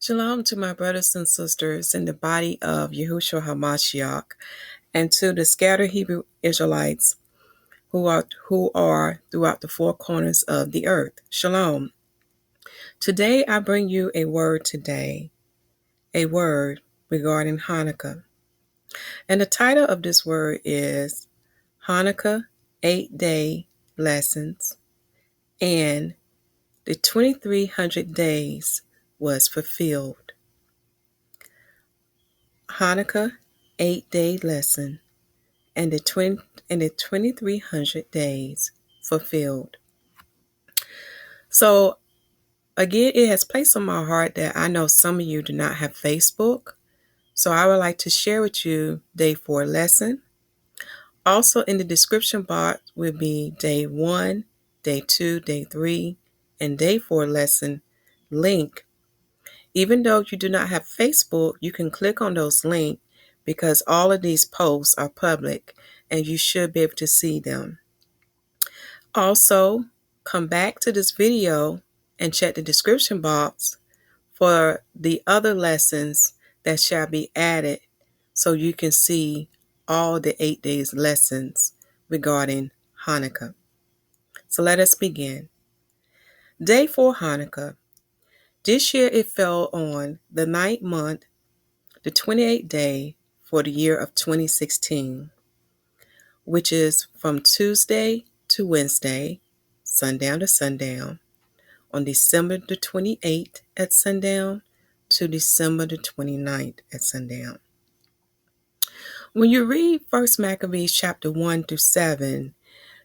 Shalom to my brothers and sisters in the body of Yahushua HaMashyah and to the scattered Hebrew Israelites who are throughout the four corners of the earth. Shalom. Today I bring you a word regarding Hanukkah. And the title of this word is Hanukkah 8-Day Lessons, and the 2300 days was fulfilled. Hanukkah 8-Day lesson and the 2300 days fulfilled. So again, it has placed on my heart that I know some of you do not have Facebook. So I would like to share with you day 4 lesson. Also in the description box will be day 1, day 2, day 3, and day 4 lesson link. Even though you do not have Facebook, you can click on those links because all of these posts are public and you should be able to see them. Also, come back to this video and check the description box for the other lessons that shall be added so you can see all the 8 days lessons regarding Hanukkah. So let us begin. Day 4 Hanukkah. This year it fell on the 9th month, the 28th day for the year of 2016, which is from Tuesday to Wednesday, sundown to sundown, on December the 28th at sundown to December the 29th at sundown. When you read 1 Maccabees chapter 1 through 7,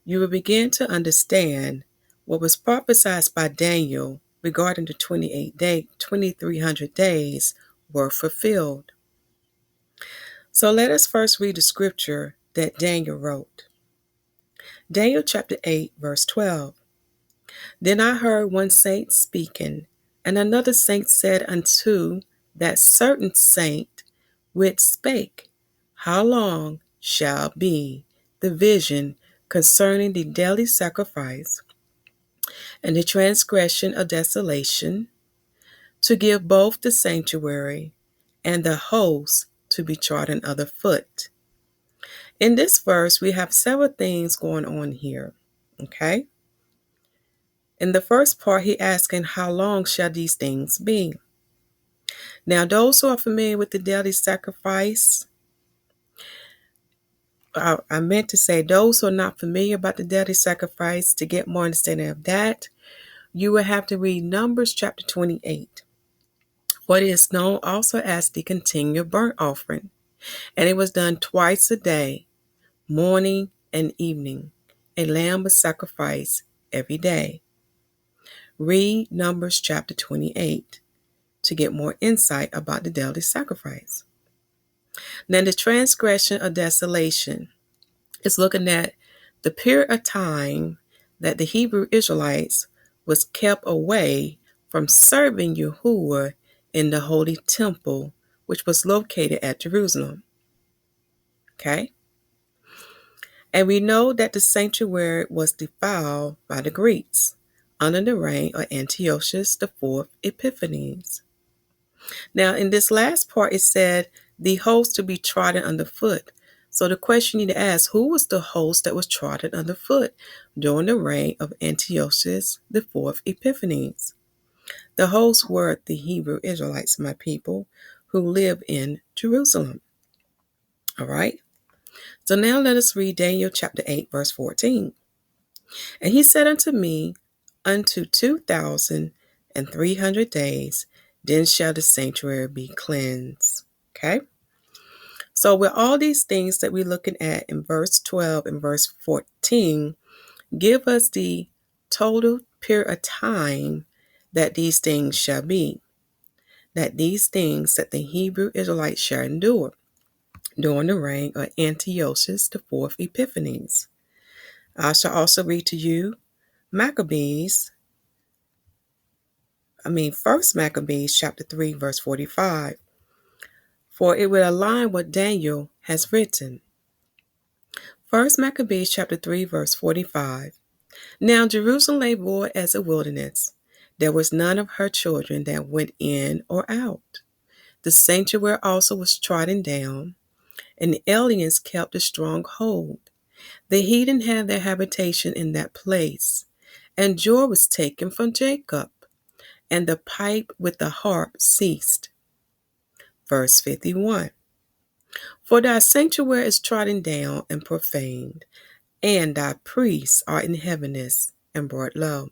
you will begin to understand what was prophesied by Daniel regarding the 2300 days were fulfilled. So let us first read the scripture that Daniel wrote. Daniel chapter 8, verse 12. Then I heard one saint speaking, and another saint said unto that certain saint which spake, How long shall be the vision concerning the daily sacrifice and the transgression of desolation, to give both the sanctuary and the host to be trodden under foot? In this verse, we have several things going on here, okay? In the first part, he asking, how long shall these things be? Now, those who are familiar with the daily sacrifice, I meant to say those who are not familiar about the daily sacrifice, to get more understanding of that, you will have to read Numbers chapter 28. What is known also as the continual burnt offering. And it was done twice a day, morning and evening. A lamb was sacrificed every day. Read Numbers chapter 28 to get more insight about the daily sacrifice. Now, the transgression of desolation is looking at the period of time that the Hebrew Israelites was kept away from serving Yahuwah in the holy temple, which was located at Jerusalem. Okay? And we know that the sanctuary was defiled by the Greeks under the reign of Antiochus IV Epiphanes. Now, in this last part, it said the host to be trodden underfoot. So the question you need to ask, who was the host that was trodden underfoot during the reign of Antiochus IV Epiphanes? The hosts were the Hebrew Israelites, my people, who live in Jerusalem. All right? So now let us read Daniel chapter 8, verse 14. And he said unto me, unto 2,300 days, then shall the sanctuary be cleansed. Okay? So with all these things that we're looking at in verse 12 and verse 14, give us the total period of time that these things shall be. That these things that the Hebrew Israelites shall endure during the reign of Antiochus IV Epiphanes. I shall also read to you First Maccabees chapter 3, verse 45. For it will align what Daniel has written. First Maccabees chapter 3, verse 45. Now Jerusalem lay void as a wilderness. There was none of her children that went in or out. The sanctuary also was trodden down, and the aliens kept a strong hold. The heathen had their habitation in that place, and joy was taken from Jacob, and the pipe with the harp ceased. Verse 51. For thy sanctuary is trodden down and profaned, and thy priests are in heaviness and brought low.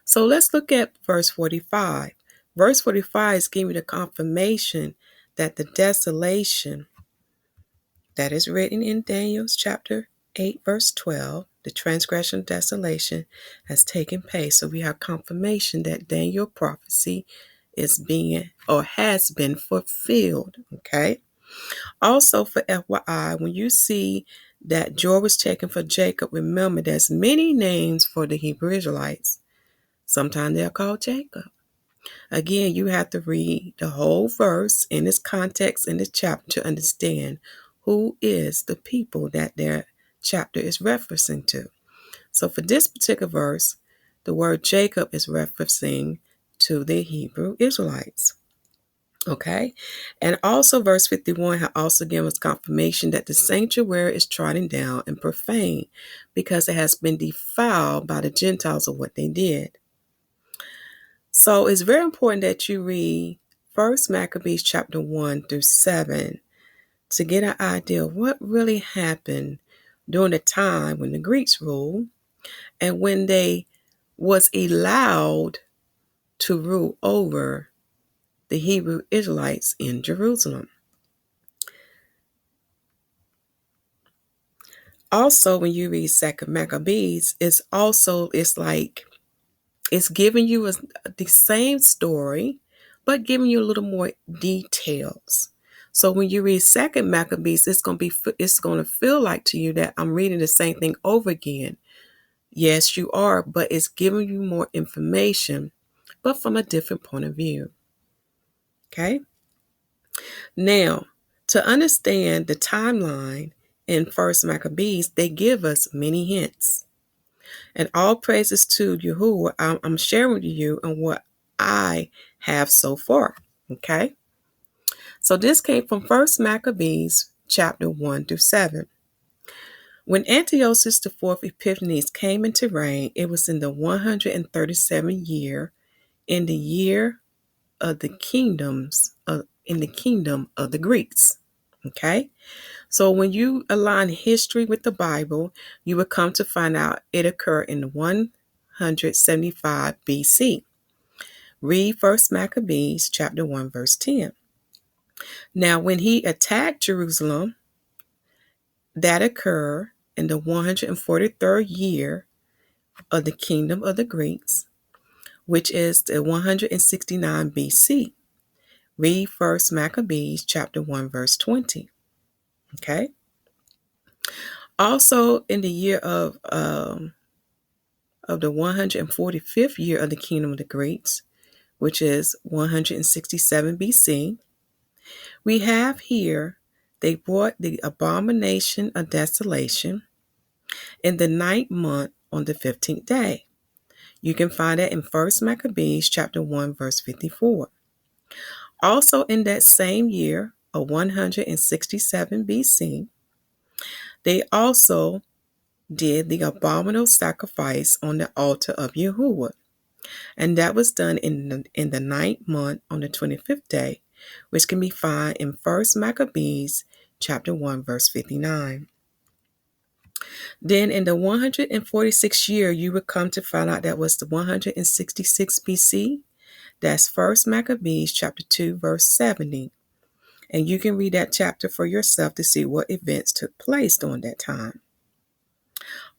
So let's look at verse 45. Verse 45 is giving the confirmation that the desolation that is written in Daniel's chapter 8, verse 12, the transgression of desolation has taken place. So we have confirmation that Daniel's prophecy is being or has been fulfilled. Okay. Also, for FYI, when you see that joy was taken for Jacob, remember there's many names for the Hebrew Israelites. Sometimes they're called Jacob. Again, you have to read the whole verse in its context in the chapter to understand who is the people that their chapter is referencing to. So for this particular verse, the word Jacob is referencing to the Hebrew Israelites. Okay, and also verse 51 also gives us confirmation that the sanctuary is trodden down and profane because it has been defiled by the Gentiles of what they did. So it's very important that you read 1 Maccabees chapter 1 through 7 to get an idea of what really happened during the time when the Greeks ruled and when they was allowed to rule over the Hebrew Israelites in Jerusalem. Also, when you read 2 Maccabees, it's giving you the same story, but giving you a little more details. So when you read 2 Maccabees, it's going to feel like to you that I'm reading the same thing over again. Yes, you are, but it's giving you more information, but from a different point of view. Okay? Now, to understand the timeline in 1 Maccabees, they give us many hints. And all praises to Yahuwah. I'm sharing with you and what I have so far. Okay? So this came from 1 Maccabees chapter 1 through 7. When Antiochus IV Epiphanes came into reign, it was in the 137th year, in the year of the in the kingdom of the Greeks. Okay? So when you align history with the Bible, you will come to find out it occurred in 175 BC. Read 1 Maccabees chapter 1 verse 10. Now when he attacked Jerusalem, that occurred in the 143rd year of the kingdom of the Greeks, which is the 169 BC. Read 1 Maccabees chapter 1 verse 20. Okay? Also in the year of the 145th year of the kingdom of the Greeks, which is 167 BC, we have here they brought the abomination of desolation in the 9th month on the 15th day. You can find that in 1 Maccabees chapter 1 verse 54. Also in that same year of 167 BC, they also did the abominable sacrifice on the altar of Yahuwah. And that was done in the 9th month on the 25th day, which can be found in 1 Maccabees chapter 1 verse 59. Then in the 146th year, you would come to find out that was the 166 BC. That's 1 Maccabees chapter 2 verse 70. And you can read that chapter for yourself to see what events took place during that time.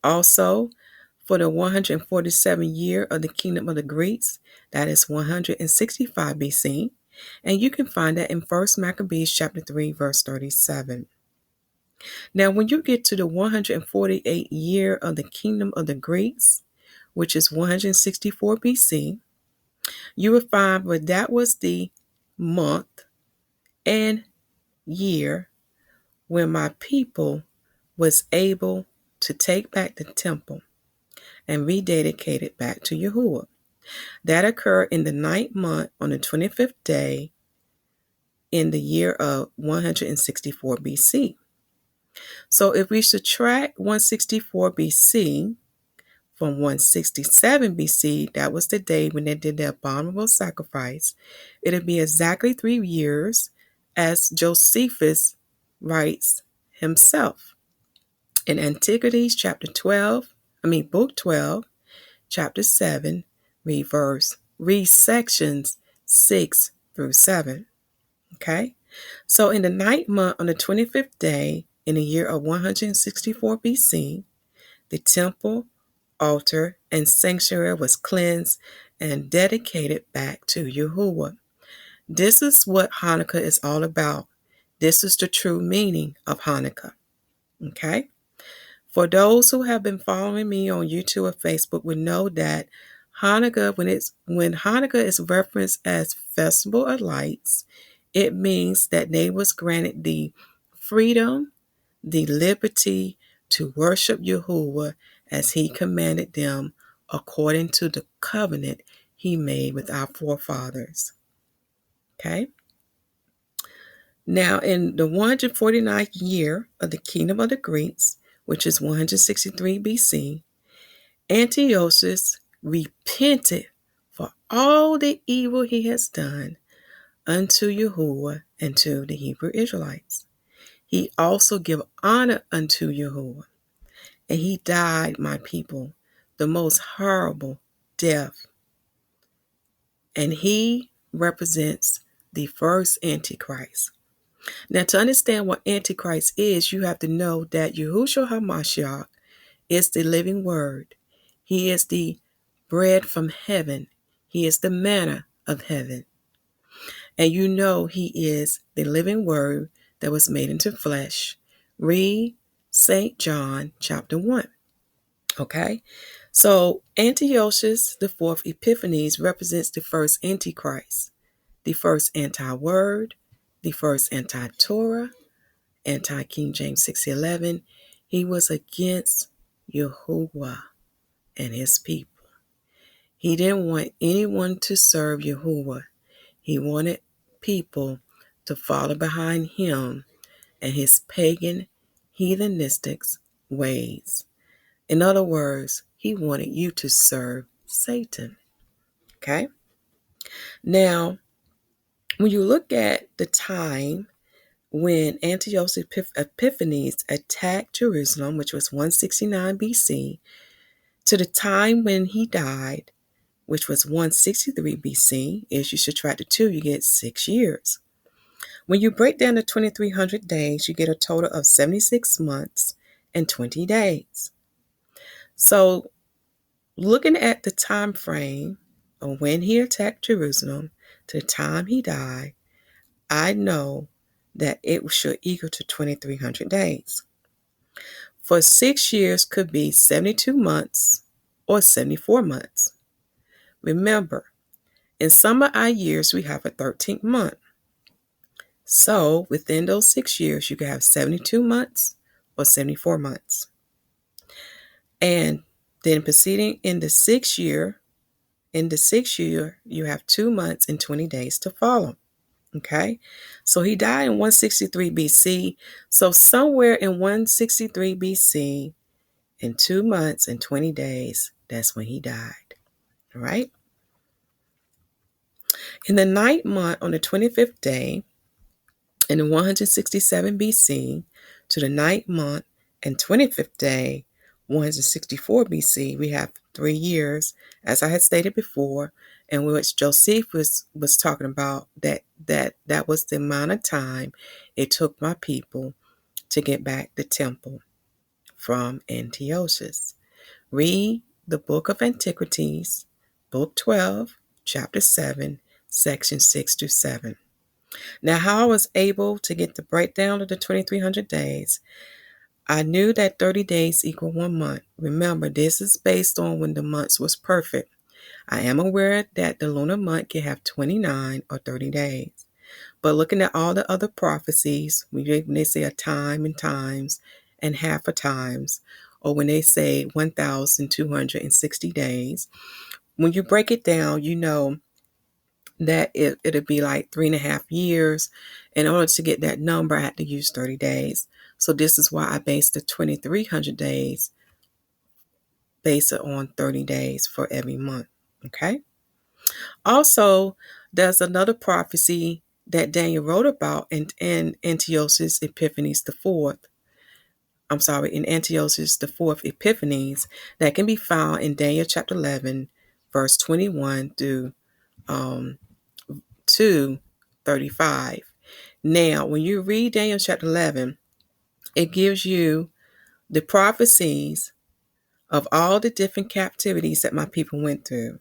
Also, for the 147th year of the kingdom of the Greeks, that is 165 BC, and you can find that in 1 Maccabees chapter 3 verse 37. Now when you get to the 148th year of the kingdom of the Greeks, which is 164 BC, you will find that was the month and year when my people was able to take back the temple and rededicate it back to Yahuwah. That occurred in the 9th month on the 25th day in the year of 164 BC. So if we subtract 164 BC from 167 BC, that was the day when they did the abominable sacrifice, it'll be exactly 3 years, as Josephus writes himself. In Antiquities, book 12, chapter 7, read sections 6 through 7. Okay? So in the 9th month, on the 25th day, in the year of 164 BC, the temple, altar, and sanctuary was cleansed and dedicated back to Yahuwah. This is what Hanukkah is all about. This is the true meaning of Hanukkah. Okay? For those who have been following me on YouTube or Facebook would know that Hanukkah, when Hanukkah is referenced as Festival of Lights, it means that they was granted the freedom, the liberty to worship Yahuwah as he commanded them according to the covenant he made with our forefathers. Okay? Now, in the 149th year of the kingdom of the Greeks, which is 163 BC, Antiochus repented for all the evil he has done unto Yahuwah and to the Hebrew Israelites. He also gave honor unto Yahuwah, and he died, my people, the most horrible death. And he represents the first Antichrist. Now, to understand what Antichrist is, you have to know that Yahushua HaMashyah is the living word. He is the bread from heaven. He is the manna of heaven. And you know he is the living word that was made into flesh. Read St. John chapter 1. Okay? So Antiochus the fourth Epiphanes represents the first Antichrist, the first anti-word, the first anti-Torah, anti-King James 6:11. He was against Yahuwah and his people. He didn't want anyone to serve Yahuwah. He wanted people to follow behind him and his pagan, heathenistic ways. In other words, he wanted you to serve Satan. Okay? Now, when you look at the time when Antiochus Epiphanes attacked Jerusalem, which was 169 BC, to the time when he died, which was 163 BC, is you subtract the 2, you get 6 years. When you break down the 2300 days, you get a total of 76 months and 20 days. So, looking at the time frame of when he attacked Jerusalem to the time he died, I know that it should equal to 2300 days. For 6 years could be 72 months or 74 months. Remember, in some of our years, we have a 13th month. So within those 6 years, you can have 72 months or 74 months. And then proceeding in the sixth year, you have 2 months and 20 days to follow. Okay? So he died in 163 BC. So somewhere in 163 BC, in 2 months and 20 days, that's when he died. All right? In the 9th month, on the 25th day, in the 167 BC, to the 9th month and 25th day, 164 BC, we have 3 years, as I had stated before, in which Josephus was talking about that was the amount of time it took my people to get back the temple from Antiochus. Read the book of Antiquities, book 12, chapter 7, section 6 to 7. Now, how I was able to get the breakdown of the 2300 days, I knew that 30 days equal 1 month. Remember, this is based on when the months was perfect. I am aware that the lunar month can have 29 or 30 days. But looking at all the other prophecies, when they say a time and times and half a times, or when they say 1,260 days, when you break it down, you know that it'll be like 3.5 years. In order to get that number, I had to use 30 days. So this is why I based the 2,300 days, base it on 30 days for every month. Okay. Also, there's another prophecy that Daniel wrote about in Antiochus Epiphanes the fourth. In Antiochus the fourth Epiphanes, that can be found in Daniel chapter 11, verse 21 through 2:35. Now, when you read Daniel chapter 11, it gives you the prophecies of all the different captivities that my people went through,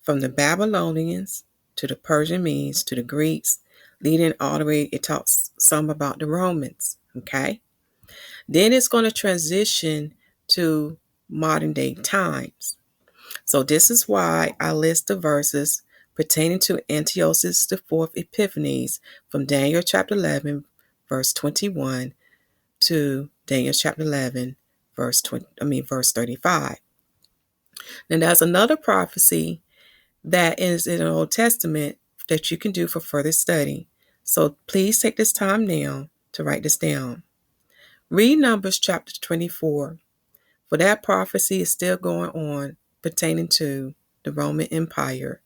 from the Babylonians to the Persian Medes to the Greeks, leading all the way, it talks some about the Romans, okay? Then it's going to transition to modern day times. So this is why I list the verses pertaining to Antiochus the fourth Epiphanes from Daniel chapter 11, verse 21 to Daniel chapter 11, verse 35. Then there's another prophecy that is in the Old Testament that you can do for further study. So please take this time now to write this down. Read Numbers chapter 24, for that prophecy is still going on pertaining to the Roman Empire.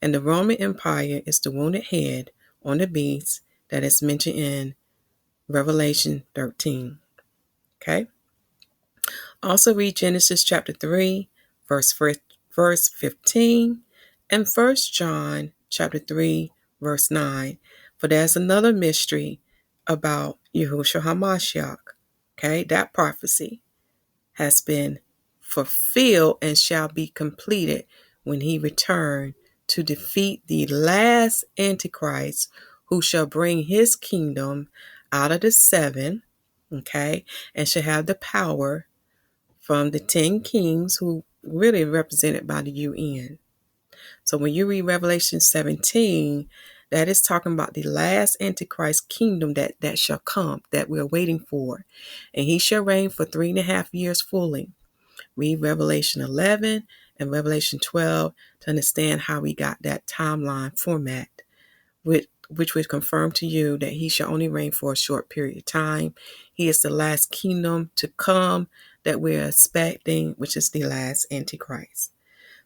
And the Roman Empire is the wounded head on the beast that is mentioned in Revelation 13. Okay? Also read Genesis chapter 3, verse 15, and 1 John chapter 3, verse 9. For there's another mystery about Yahushua HaMashyah. Okay? That prophecy has been fulfilled and shall be completed when he return to defeat the last Antichrist, who shall bring his kingdom out of the seven, okay, and shall have the power from the 10 kings, who really represented by the UN. So when you read Revelation 17, that is talking about the last Antichrist kingdom that shall come, that we're waiting for. And he shall reign for 3.5 years fully. Read Revelation 11 and Revelation 12 to understand how we got that timeline format, which would confirm to you that he shall only reign for a short period of time. He is the last kingdom to come that we're expecting, which is the last Antichrist.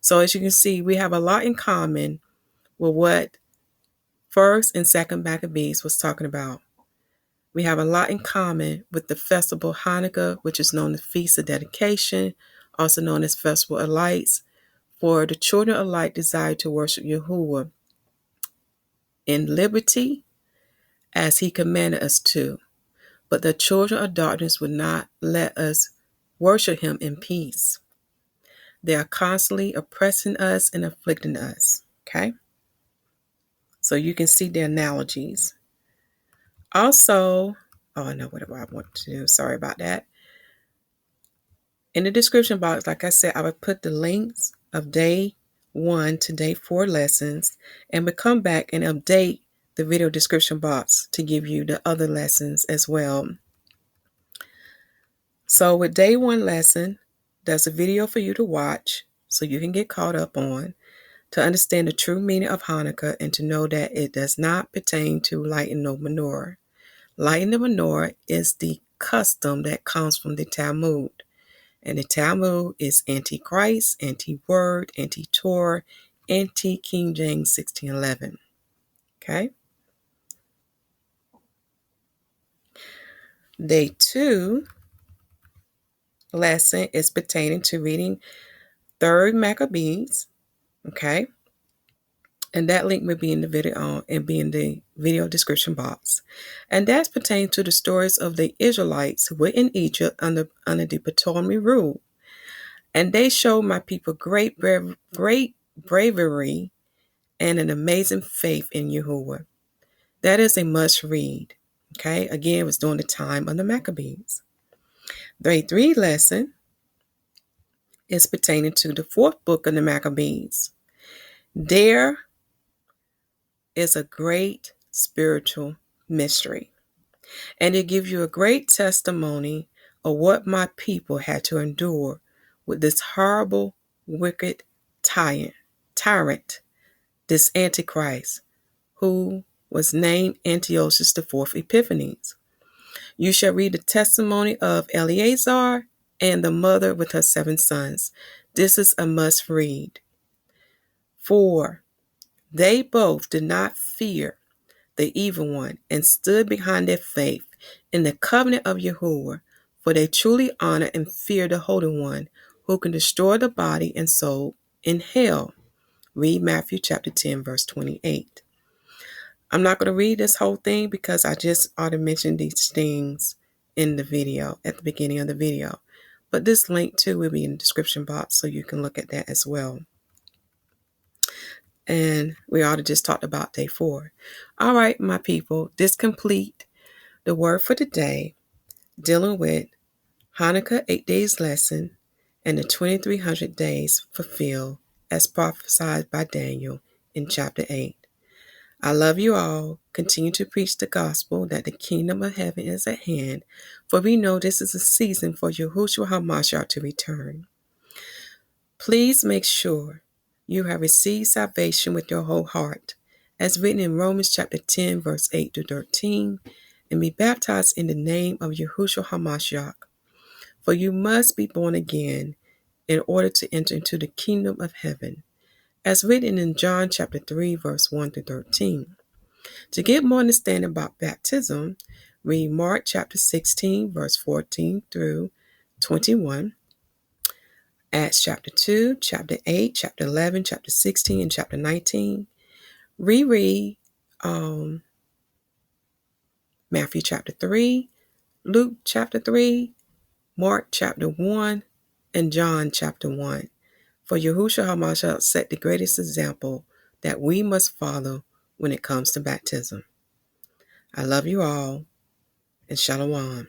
So as you can see, we have a lot in common with what 1st and 2nd Maccabees was talking about. We have a lot in common with the festival Hanukkah, which is known as Feast of Dedication, also known as Festival of Lights, for the children of light desire to worship Yahuwah in liberty as he commanded us to. But the children of darkness would not let us worship him in peace. They are constantly oppressing us and afflicting us. Okay? So you can see the analogies. Also, I know what I want to do. Sorry about that. In the description box, like I said, I would put the links of day 1 to day 4 lessons, and would come back and update the video description box to give you the other lessons as well. So with day 1 lesson, there's a video for you to watch so you can get caught up on, to understand the true meaning of Hanukkah and to know that it does not pertain to lighting no menorah. Lighting the menorah is the custom that comes from the Talmud. And the Talmud is anti-Christ, anti-word, anti-Torah, anti-King James 1611. Okay? Day 2 lesson is pertaining to reading 3rd Maccabees. Okay? And that link will be in the video and be in the video description box. And that's pertaining to the stories of the Israelites who were in Egypt under the Ptolemy rule. And they showed my people great bravery and an amazing faith in Yahuwah. That is a must read. Okay, again, it was during the time of the Maccabees. Day 3 lesson is pertaining to the 4th book of the Maccabees. There is a great spiritual mystery, and it gives you a great testimony of what my people had to endure with this horrible, wicked tyrant, this Antichrist, who was named Antiochus IV Epiphanes. You shall read the testimony of Eleazar and the mother with her 7 sons. This is a must read. 4. They both did not fear the evil one and stood behind their faith in the covenant of Yahuwah, for they truly honor and fear the Holy One, who can destroy the body and soul in hell. Read Matthew chapter 10, verse 28. I'm not going to read this whole thing because I just already mentioned these things in the video, at the beginning of the video. But this link too will be in the description box, so you can look at that as well. And we already just talked about day 4. All right, my people, this complete the word for today, dealing with Hanukkah 8 days lesson and the 2300 days fulfilled as prophesied by Daniel in chapter 8. I love you all. Continue to preach the gospel that the kingdom of heaven is at hand, for we know this is a season for Yahushua HaMashyah to return. Please make sure you have received salvation with your whole heart, as written in Romans chapter 10, verse 8 to 13, and be baptized in the name of Yahushua HaMashyah. For you must be born again in order to enter into the kingdom of heaven, as written in John chapter 3, verse 1 to 13. To get more understanding about baptism, read Mark chapter 16, verse 14 through 21, Acts chapter 2, chapter 8, chapter 11, chapter 16, and chapter 19. Reread Matthew chapter 3, Luke chapter 3, Mark chapter 1, and John chapter 1. For Yahushua HaMashyah set the greatest example that we must follow when it comes to baptism. I love you all, and Shalom.